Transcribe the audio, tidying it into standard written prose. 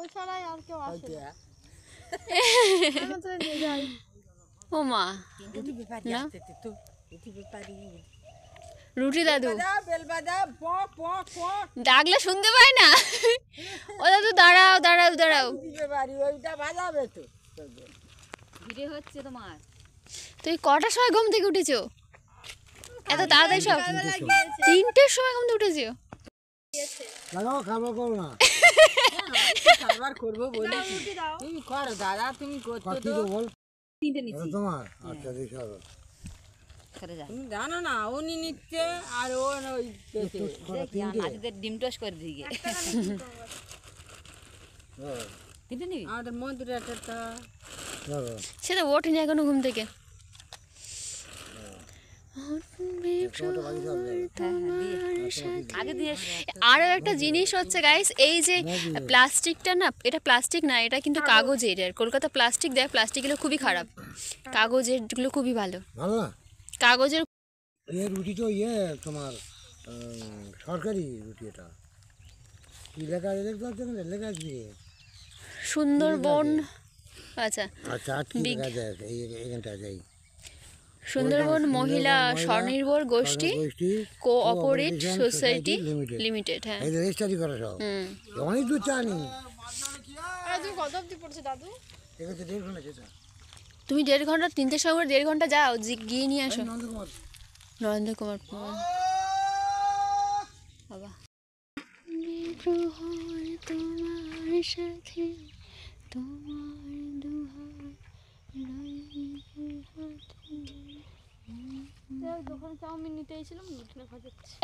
ওই ছাড়াই আর কেউ আসে না। ও মা রুটি দাদু ডাকলে শুনতে পাই না। ও দাদু দাঁড়াও দাঁড়াও দাঁড়াও, তুই কটার সময় ঘুম থেকে উঠেছো? এত তাড়াতাড়ি সব 3টের সময় ঘুম থেকে উঠেছো? খাবার করো না, খাবার করবো বলে তুমি করো দাদা, তুমি করছো তো বল তোমার। আচ্ছা ঠিক আছে, তুমি জানো না উনি নিচ্ছে আর ও ওই ডিম টস করে দিকে আর মন্দিরটা সেটা ওঠেনি এখনো ঘুম থেকে। আরো একটা জিনিস হচ্ছে গাইস, এই যে প্লাস্টিকটা না, এটা প্লাস্টিক না, এটা কিন্তু কাগজের। আর কলকাতা প্লাস্টিক দেয়, প্লাস্টিকগুলো খুবই খারাপ, কাগজের গুলো খুবই ভালো। কাগজের রুটি তো তোমার সরকারি রুটি, এটা কি লেখা লেখা আছে সুন্দরবন। আচ্ছা আচ্ছা এখানটা যাই, সুন্দরবন মহিলা স্বনির্ভর গোষ্ঠী কোঅপারেটিভ সোসাইটি লিমিটেড। হ্যাঁ এই রেজিস্ট্রি করা সব অনেক দূর জানি। তুমি কত অবধি পড়ছো দাদু? এখানে 1.5 ঘন্টা যেতে। তুমি 1.5 ঘন্টা, 3টের সময় 1.5 ঘন্টা যাও, গিয়ে নিয়ে আসো। নরেন্দ্র কুমার বাবা। তোমার সাথে তোমার দোকানে চাউমিন নিতে এসেছিলাম, খাওয়া যাচ্ছে।